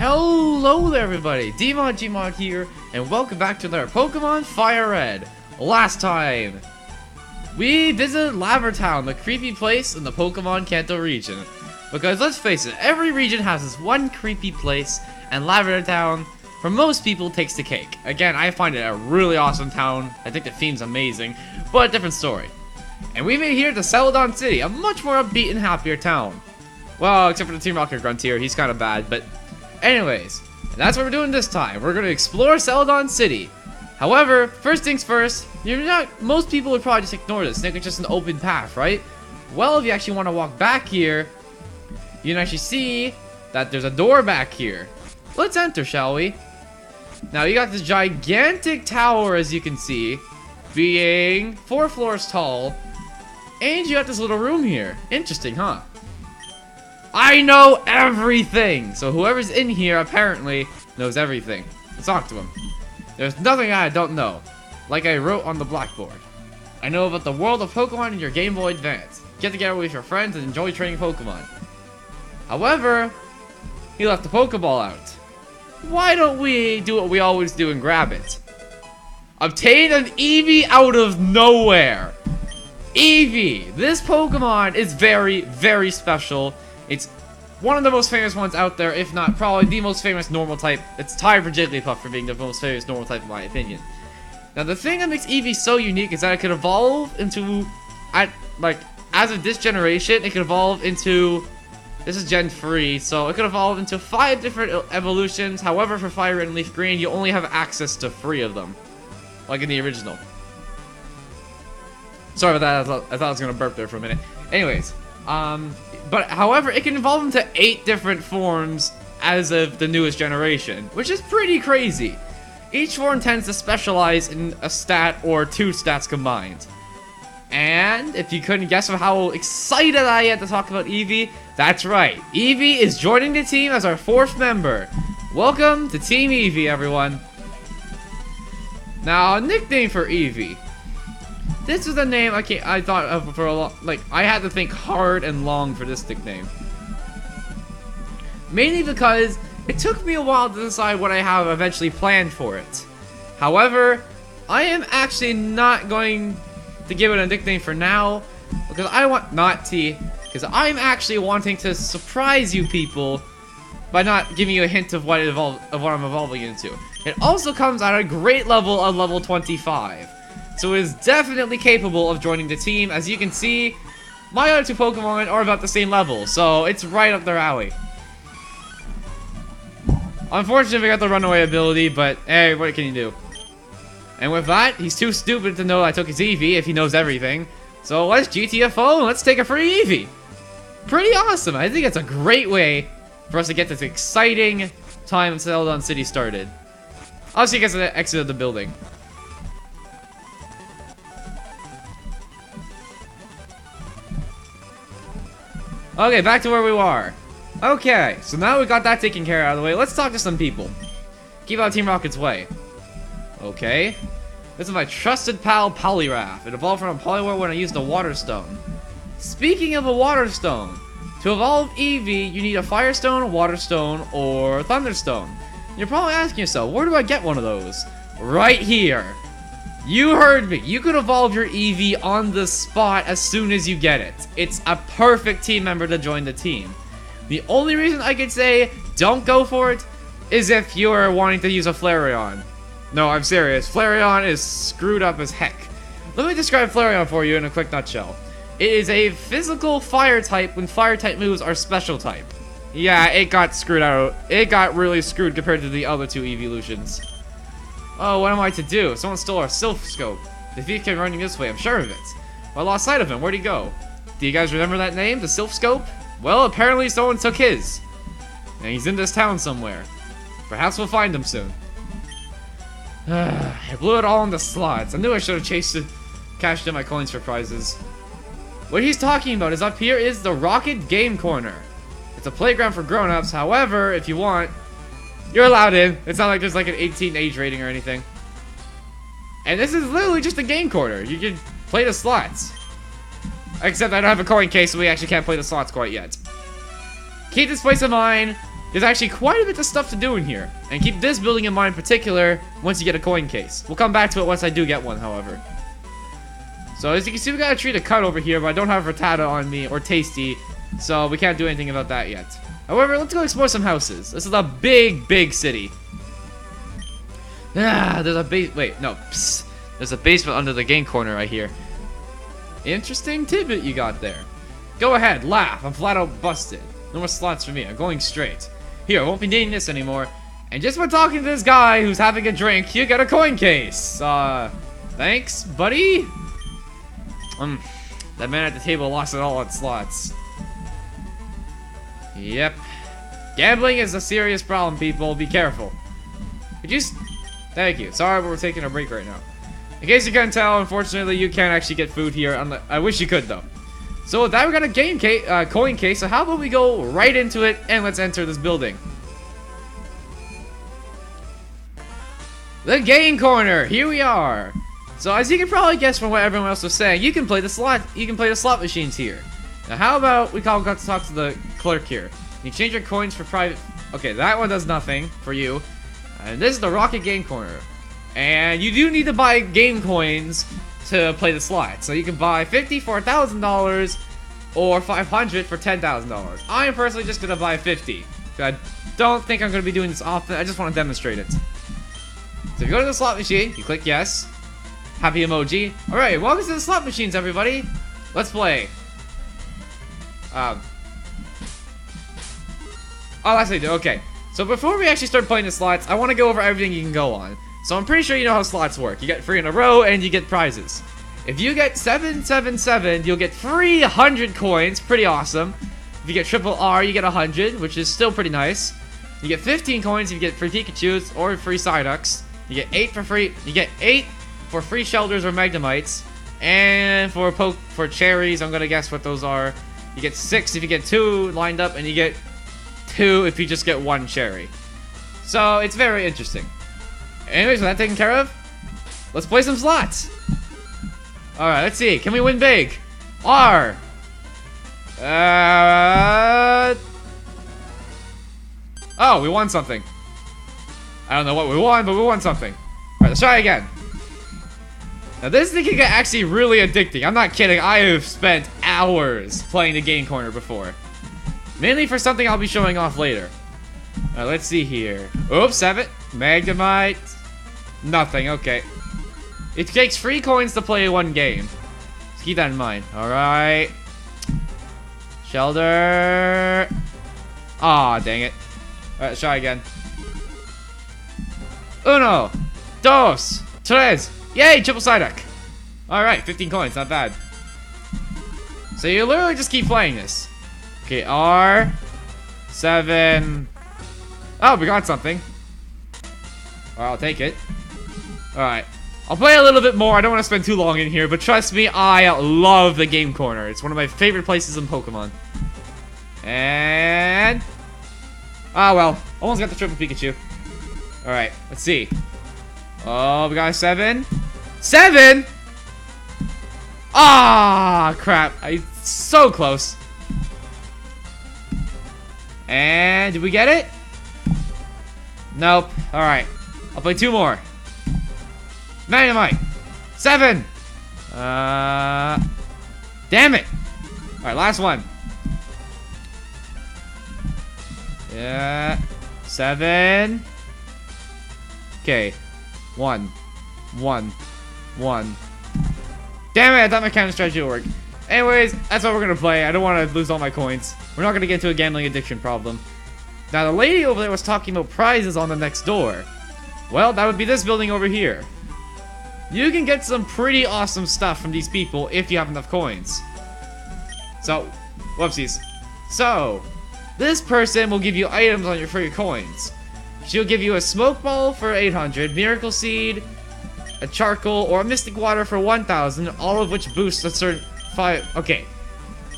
Hello there everybody, Dmod Gmod here, and welcome back to another Pokemon Firered. Last time, we visited Lavertown, the creepy place in the Pokemon Kanto region. Because let's face it, every region has this one creepy place, and Lavertown, for most people, takes the cake. Again, I find it a really awesome town, I think the theme's amazing, but a different story. And we made it here to Celedon City, a much more upbeat and happier town. Well, except for the Team Rocket Gruntier, he's kind of bad, but anyways, and that's what we're doing this time. We're going to explore Celedon City. However, first things first, most people would probably just ignore this, think it's just an open path, right? Well, if you actually want to walk back here, you can actually see that there's a door back here. Let's enter, shall we? Now, you got this gigantic tower, as you can see, being 4 floors tall, and you got this little room here. Interesting, huh? I know everything! So whoever's in here apparently knows everything. Let's talk to him. There's nothing I don't know. Like I wrote on the blackboard. I know about the world of Pokemon in your Game Boy Advance. Get together with your friends and enjoy training Pokemon. However, he left the Pokeball out. Why don't we do what we always do and grab it? Obtain an Eevee out of nowhere! Eevee! This Pokemon is very, very special. It's one of the most famous ones out there, if not probably the most famous normal type. It's tied for Jigglypuff for being the most famous normal type in my opinion. Now the thing that makes Eevee so unique is that it could evolve into, as of this generation, it could evolve into, this is Gen 3, so it could evolve into 5 different evolutions. However, for Fire Red and Leaf Green, you only have access to 3 of them, like in the original. Sorry about that, I thought I was gonna burp there for a minute. Anyways, but however, it can evolve into 8 different forms as of the newest generation, which is pretty crazy. Each form tends to specialize in a stat or 2 stats combined. And if you couldn't guess how excited I am to talk about Eevee, that's right. Eevee is joining the team as our 4th member. Welcome to Team Eevee, everyone. Now, a nickname for Eevee. This is a name I thought of for a lot. I had to think hard and long for this nickname. Mainly because it took me a while to decide what I have eventually planned for it. However, I am actually not going to give it a nickname for now because because I'm actually wanting to surprise you people by not giving you a hint of what I'm evolving into. It also comes at a great level of level 25. So it is definitely capable of joining the team. As you can see, my other 2 Pokemon are about the same level, so it's right up their alley. Unfortunately, we got the runaway ability, but hey, what can you do? And with that, he's too stupid to know I took his Eevee if he knows everything. So let's GTFO and let's take a free Eevee. Pretty awesome. I think it's a great way for us to get this exciting time in Celedon City started. I'll see you guys at the exit of the building. Okay, back to where we were. Okay, so now we got that taken care of the way. Let's talk to some people. Keep out Team Rocket's way. Okay. This is my trusted pal, Poliwrath. It evolved from a Poliwhirl when I used a Water Stone. Speaking of a Water Stone, to evolve Eevee, you need a Fire Stone, Water Stone, or Thunder Stone. You're probably asking yourself, where do I get one of those? Right here. You heard me. You could evolve your Eevee on the spot as soon as you get it. It's a perfect team member to join the team. The only reason I could say don't go for it is if you're wanting to use a Flareon. No, I'm serious. Flareon is screwed up as heck. Let me describe Flareon for you in a quick nutshell. It is a physical fire type when fire type moves are special type. Yeah, it got screwed out. It got really screwed compared to the other 2 evolutions. Oh, what am I to do? Someone stole our Sylph Scope. The thief came running this way, I'm sure of it. Well, I lost sight of him. Where'd he go? Do you guys remember that name, the Sylph Scope? Well, apparently someone took his. And he's in this town somewhere. Perhaps we'll find him soon. I blew it all in the slots. I knew I should have cashed in my coins for prizes. What he's talking about is up here is the Rocket Game Corner. It's a playground for grown-ups. However, if you want, you're allowed in. It's not like there's like an 18 age rating or anything. And this is literally just a game corner. You can play the slots. Except I don't have a coin case, so we actually can't play the slots quite yet. Keep this place in mind. There's actually quite a bit of stuff to do in here. And keep this building in mind in particular once you get a coin case. We'll come back to it once I do get one, however. So as you can see, we got a tree to cut over here, but I don't have Rattata on me, or Tasty, so we can't do anything about that yet. However, let's go explore some houses. This is a big, big city. There's a wait, no, psst. There's a basement under the game corner right here. Interesting tidbit you got there. Go ahead, laugh. I'm flat out busted. No more slots for me. I'm going straight. Here, I won't be needing this anymore. And just by talking to this guy who's having a drink, you get a coin case. Thanks, buddy. That man at the table lost it all on slots. Yep. Gambling is a serious problem, people. Be careful. Could you... Thank you. Sorry, but we're taking a break right now. In case you couldn't tell, unfortunately, you can't actually get food here. I wish you could, though. So with that, we got a coin case. So how about we go right into it, and let's enter this building. The game corner. Here we are. So as you can probably guess from what everyone else was saying, you can play the slot machines here. Now how about we got to talk to the clerk here. You change your coins for private. Okay, that one does nothing for you. And this is the Rocket Game Corner. And you do need to buy game coins to play the slot. So you can buy 50 for $1,000 or 500 for $10,000. I'm personally just gonna buy 50. I don't think I'm gonna be doing this often. I just want to demonstrate it. So if you go to the slot machine, you click yes. Happy emoji. Alright, welcome to the slot machines, everybody. Let's play. Oh, that's what I do. Okay. So before we actually start playing the slots, I want to go over everything you can go on. So I'm pretty sure you know how slots work. You get 3 in a row, and you get prizes. If you get 777, you'll get 300 coins. Pretty awesome. If you get triple R, you get 100, which is still pretty nice. You get 15 coins if you get free Pikachus or free Psyducks. You get 8 for free. You get 8 for free Shelders or Magnemites. And for cherries, I'm gonna guess what those are. You get 6 if you get 2 lined up, and you get 2 if you just get 1 cherry. So it's very interesting. Anyways, with that taken care of, let's play some slots. Alright, let's see. Can we win big? R. Oh, we won something. I don't know what we won, but we won something. Alright, let's try again. Now this thing can get actually really addicting. I'm not kidding. I have spent hours playing the game corner before. Mainly for something I'll be showing off later. Alright, let's see here. Oops, 7. Magnemite. Nothing, okay. It takes 3 coins to play 1 game. So keep that in mind. Alright. Shelder. Aw, dang it. Alright, let's try again. Uno. Dos. Tres. Yay, triple Psyduck. Alright, 15 coins, not bad. So you literally just keep playing this. Okay, R. 7. Oh, we got something. Alright, I'll take it. Alright. I'll play a little bit more. I don't want to spend too long in here, but trust me, I love the game corner. It's one of my favorite places in Pokemon. And... ah, well. Almost got the triple Pikachu. Alright, let's see. Oh, we got a 7. 7?! Ah, crap. So close. And did we get it? Nope. Alright. I'll play 2 more. Magnemite. 7! Damn it! Alright, last one. Yeah. 7. Okay. 1. 1. 1. Damn it, I thought my counter strategy would work. Anyways, that's what we're gonna play. I don't want to lose all my coins. We're not gonna get into a gambling addiction problem. Now, the lady over there was talking about prizes on the next door. Well, that would be this building over here. You can get some pretty awesome stuff from these people if you have enough coins. So, whoopsies. So, this person will give you items on for your coins. She'll give you a smoke ball for 800, miracle seed, a charcoal, or a mystic water for 1000, all of which boosts a certain okay.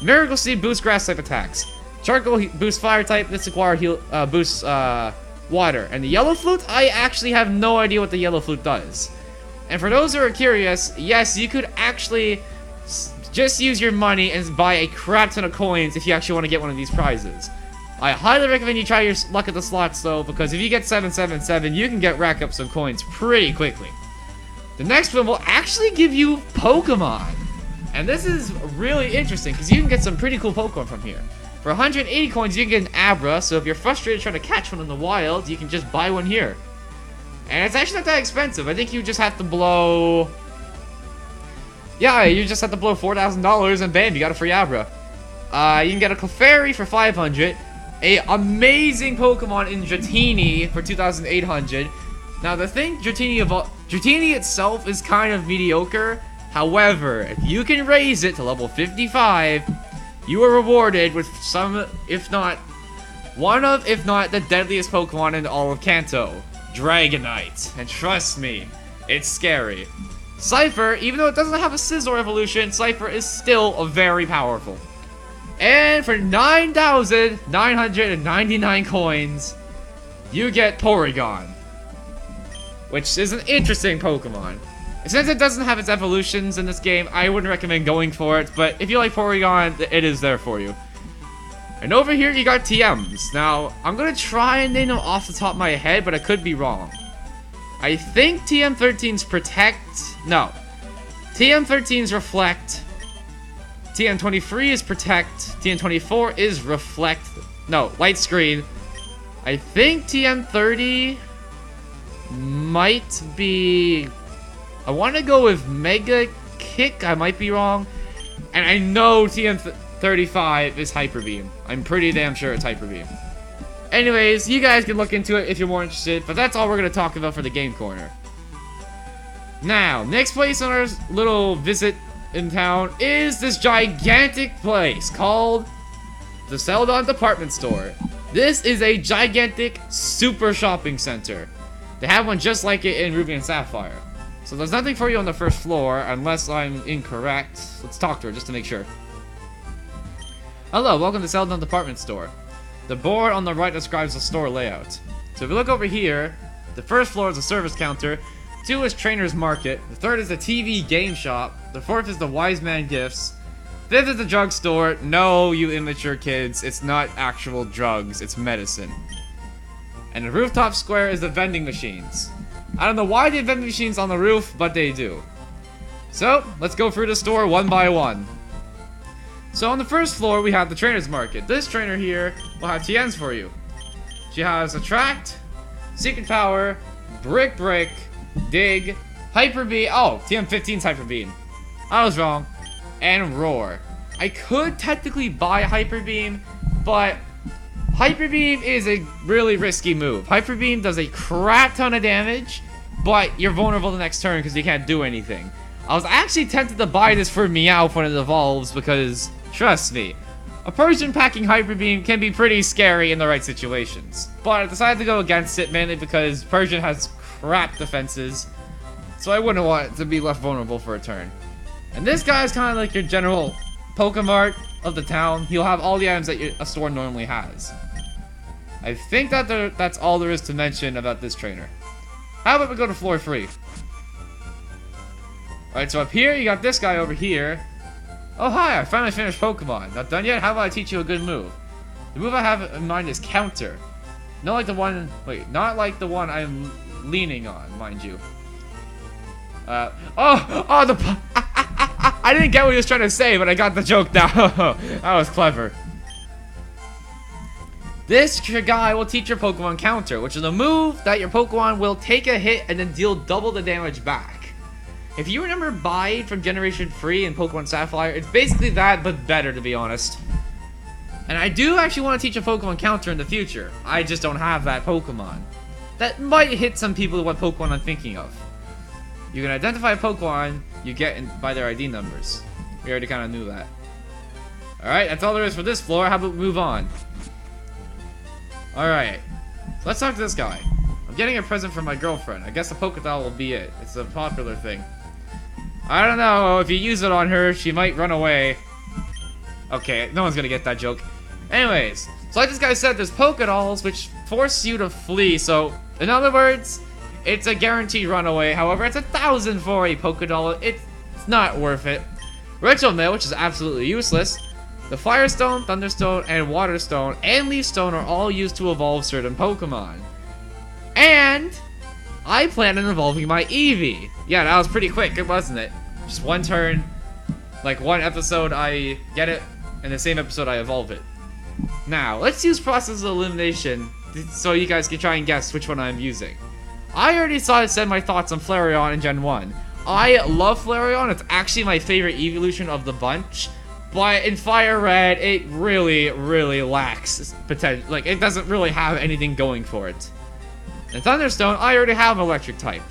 Miracle seed boosts grass type attacks. Charcoal boosts fire type, mystic water boosts water. And the yellow flute, I actually have no idea what the yellow flute does. And for those who are curious, yes, you could actually just use your money and buy a crap ton of coins if you actually want to get one of these prizes. I highly recommend you try your luck at the slots though, because if you get 777, you can rack up some coins pretty quickly. The next one will actually give you Pokemon. And this is really interesting, because you can get some pretty cool Pokemon from here. For 180 coins, you can get an Abra, so if you're frustrated trying to catch one in the wild, you can just buy one here. And it's actually not that expensive. I think you just have to blow... Yeah, you just have to blow $4,000 and bam, you got a free Abra. You can get a Clefairy for 500. A amazing Pokemon in Dratini for 2,800. Now the thing, Dratini itself is kind of mediocre. However, if you can raise it to level 55, you are rewarded with some, if not the deadliest Pokemon in all of Kanto, Dragonite. And trust me, it's scary. Cypher, even though it doesn't have a Scizor evolution, Cypher is still very powerful. And for 9,999 coins, you get Porygon, which is an interesting Pokemon. Since it doesn't have its evolutions in this game, I wouldn't recommend going for it, but if you like Porygon, it is there for you. And over here, you got TMs. Now, I'm going to try and name them off the top of my head, but I could be wrong. I think TM13's Protect... No. TM13's Reflect. TM23 is Protect. TM24 is Reflect. No, Light Screen. I think TM30 might be... I want to go with Mega Kick. I might be wrong. And I know TM35 is Hyper Beam. I'm pretty damn sure it's Hyper Beam. Anyways, you guys can look into it if you're more interested, but that's all we're going to talk about for the Game Corner. Now, next place on our little visit in town is this gigantic place called the Celedon Department Store. This is a gigantic super shopping center. They have one just like it in Ruby and Sapphire. So there's nothing for you on the first floor, unless I'm incorrect. Let's talk to her just to make sure. Hello, welcome to Celedon Department Store. The board on the right describes the store layout. So if you look over here, the first floor is a service counter, 2 is Trainer's Market, the 3rd is the TV game shop, the 4th is the Wise Man Gifts, 5th is the drugstore. No, you immature kids, it's not actual drugs, it's medicine. And the rooftop square is the vending machines. I don't know why they have vending machines on the roof, but they do. So, let's go through the store one by one. So on the first floor, we have the Trainer's Market. This trainer here will have TNs for you. She has Attract, Secret Power, Brick, Dig, Hyper Beam. Oh, TM15's Hyper Beam. I was wrong. And Roar. I could technically buy Hyper Beam, but Hyper Beam is a really risky move. Hyper Beam does a crap ton of damage, but you're vulnerable the next turn because you can't do anything. I was actually tempted to buy this for Meowth when it evolves because, trust me, a Persian packing Hyper Beam can be pretty scary in the right situations. But I decided to go against it mainly because Persian has crap defenses, so I wouldn't want it to be left vulnerable for a turn. And this guy is kind of like your general Pokemart of the town. He'll have all the items that a store normally has. I think that that's all there is to mention about this trainer. How about we go to floor 3? Alright, so up here, you got this guy over here. Oh, hi, I finally finished Pokemon. Not done yet? How about I teach you a good move? The move I have in mind is Counter. Not like the one... Wait, not like the one I'm leaning on, mind you. I didn't get what he was trying to say, but I got the joke now. That was clever. This guy will teach your Pokemon Counter, which is a move that your Pokemon will take a hit and then deal double the damage back. If you remember Bide from Generation 3 in Pokemon Sapphire, it's basically that, but better, to be honest. And I do actually want to teach a Pokemon Counter in the future. I just don't have that Pokemon. That might hit some people what Pokemon I'm thinking of. You can identify a Pokemon you get by their ID numbers. We already kind of knew that. Alright, that's all there is for this floor. How about we move on? Alright, so let's talk to this guy. I'm getting a present from my girlfriend. I guess a Pokédoll will be it. It's a popular thing. I don't know, if you use it on her, she might run away. Okay, no one's gonna get that joke. Anyways, so like this guy said, there's Pokédolls which force you to flee. So, in other words, it's a guaranteed runaway. However, it's 1,000 for a Pokédoll. It's not worth it. Retro Mail, which is absolutely useless. The Fire Stone, Thunder Stone, and Water Stone, and Leaf Stone are all used to evolve certain Pokemon. And I plan on evolving my Eevee. Yeah, that was pretty quick, wasn't it? Just one turn, like one episode I get it, and the same episode I evolve it. Now, let's use process of elimination so you guys can try and guess which one I'm using. I already said my thoughts on Flareon in Gen 1. I love Flareon, it's actually my favorite evolution of the bunch. But in Fire Red, it really, really lacks potential. Like, it doesn't really have anything going for it. In Thunderstone, I already have an electric type.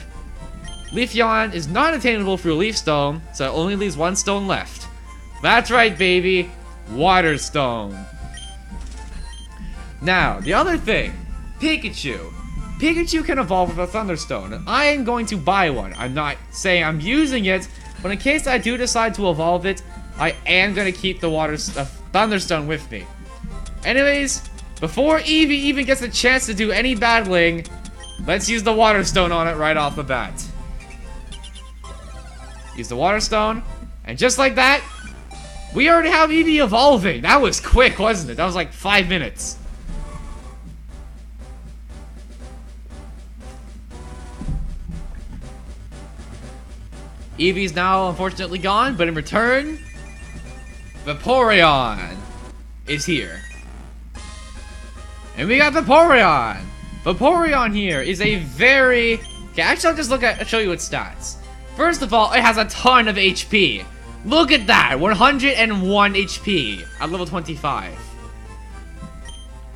Leafeon is not attainable through Leaf Stone, so it only leaves one stone left. That's right, baby. Water Stone. Now, the other thing. Pikachu. Pikachu can evolve with a Thunderstone, and I am going to buy one. I'm not saying I'm using it, but in case I do decide to evolve it, I am going to keep the Thunderstone with me. Anyways, before Eevee even gets a chance to do any battling, let's use the Water Stone on it right off the bat. Use the Water Stone, and just like that, we already have Eevee evolving. That was quick, wasn't it? That was like 5 minutes. Eevee's now unfortunately gone, but in return, Vaporeon is here. And we got Vaporeon! Vaporeon here is a very... Okay, actually I'll show you its stats. First of all, it has a ton of HP. Look at that! 101 HP at level 25.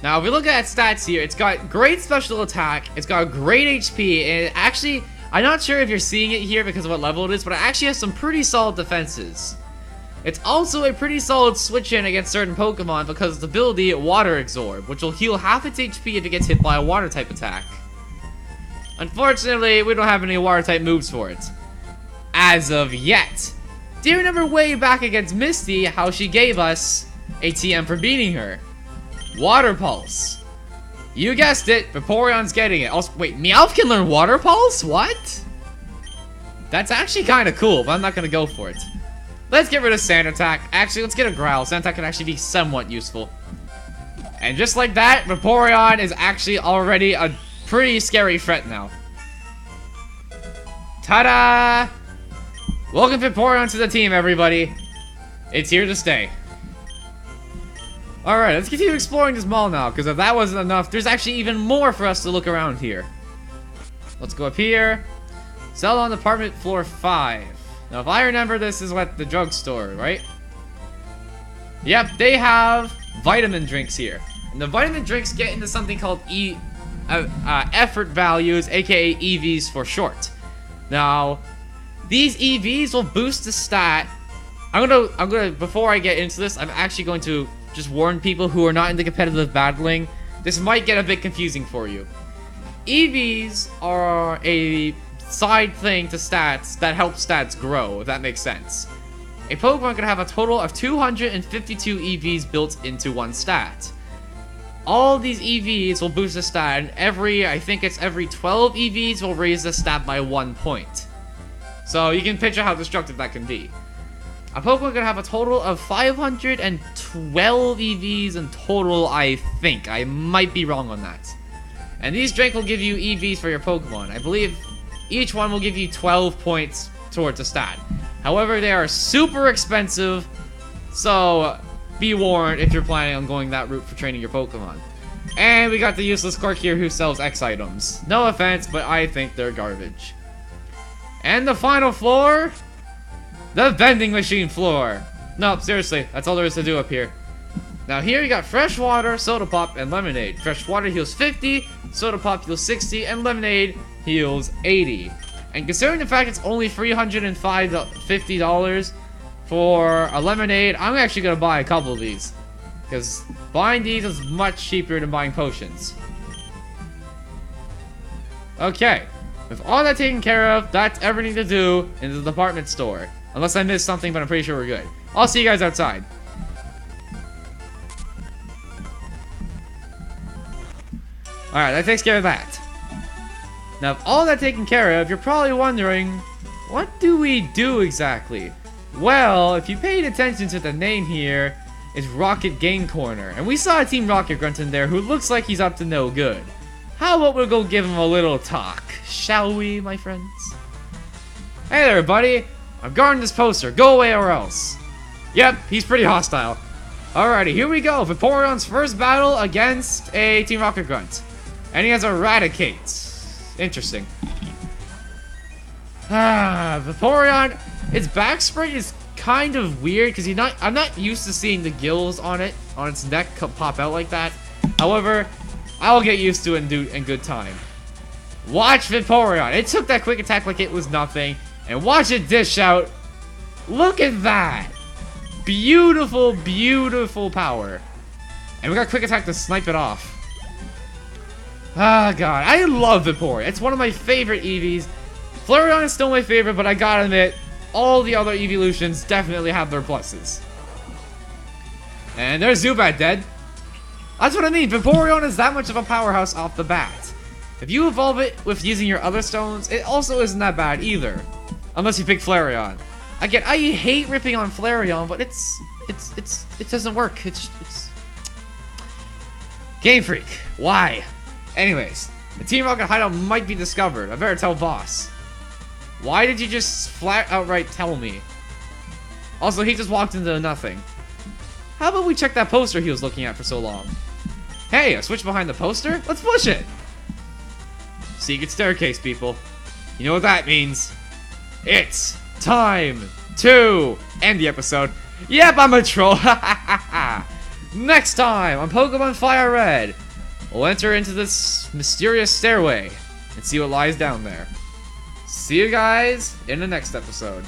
Now, if we look at its stats here, it's got great special attack, it's got great HP, and it actually... I'm not sure if you're seeing it here because of what level it is, but it actually has some pretty solid defenses. It's also a pretty solid switch-in against certain Pokemon because of the ability Water Absorb, which will heal half its HP if it gets hit by a Water-type attack. Unfortunately, we don't have any Water-type moves for it. As of yet. Do you remember way back against Misty how she gave us a TM for beating her? Water Pulse. You guessed it, Vaporeon's getting it. Also, wait, Meowth can learn Water Pulse? What? That's actually kind of cool, but I'm not going to go for it. Let's get rid of Sand Attack. Actually, let's get a Growl. Sand Attack can actually be somewhat useful. And just like that, Vaporeon is actually already a pretty scary threat now. Ta-da! Welcome Vaporeon to the team, everybody. It's here to stay. Alright, let's continue exploring this mall now, because if that wasn't enough, there's actually even more for us to look around here. Let's go up here. Celedon Department Floor 5. Now, if I remember, this is what the drugstore, right? Yep, they have vitamin drinks here. And the vitamin drinks get into something called effort values, aka EVs for short. Now, these EVs will boost the stat. I'm gonna, before I get into this, I'm actually going to just warn people who are not into competitive battling. This might get a bit confusing for you. EVs are a side thing to stats that help stats grow, if that makes sense. A Pokemon can have a total of 252 EVs built into one stat. All these EVs will boost the stat, and I think it's every 12 EVs will raise the stat by 1 point. So you can picture how destructive that can be. A Pokemon can have a total of 512 EVs in total, I think. I might be wrong on that. And these drinks will give you EVs for your Pokemon. I believe each one will give you 12 points towards a stat. However, they are super expensive, so be warned if you're planning on going that route for training your Pokemon. And we got the useless clerk here who sells X items. No offense, but I think they're garbage. And the final floor? The vending machine floor. No, seriously, that's all there is to do up here. Now here you got fresh water, soda pop, and lemonade. Fresh water heals 50, soda pop heals 60, and lemonade heals 80. And considering the fact it's only $350 for a lemonade, I'm actually going to buy a couple of these. Because buying these is much cheaper than buying potions. Okay, with all that taken care of, that's everything to do in the department store. Unless I missed something, but I'm pretty sure we're good. I'll see you guys outside. Alright, that takes care of that. Now, with all that taken care of, you're probably wondering, what do we do exactly? Well, if you paid attention to the name here, is Rocket Game Corner. And we saw a Team Rocket Grunt in there who looks like he's up to no good. How about we go give him a little talk, shall we, my friends? Hey there, buddy. I'm guarding this poster. Go away or else. Yep, he's pretty hostile. Alrighty, here we go. Vaporeon's first battle against a Team Rocket Grunt. And he has Eradicate. Interesting. Vaporeon, its back spray is kind of weird because I'm not used to seeing the gills on its neck pop out like that. However, I'll get used to it in good time. Watch Vaporeon. It took that quick attack like it was nothing. And watch it dish out. Look at that. Beautiful, beautiful power. And we got quick attack to snipe it off. Ah, God. I love Vaporeon. It's one of my favorite Eevees. Flareon is still my favorite, but I gotta admit, all the other evolutions definitely have their pluses. And there's Zubat dead. That's what I mean. Vaporeon is that much of a powerhouse off the bat. If you evolve it with using your other stones, it also isn't that bad either. Unless you pick Flareon. Again, I hate ripping on Flareon, but it doesn't work. It's Game Freak. Why? Anyways, the Team Rocket hideout might be discovered. I better tell Boss. Why did you just flat outright tell me? Also, he just walked into nothing. How about we check that poster he was looking at for so long? Hey, a switch behind the poster? Let's push it! Secret staircase, people. You know what that means. It's time to end the episode. Yep, I'm a troll. Next time on Pokemon Firered, we'll enter into this mysterious stairway and see what lies down there. See you guys in the next episode.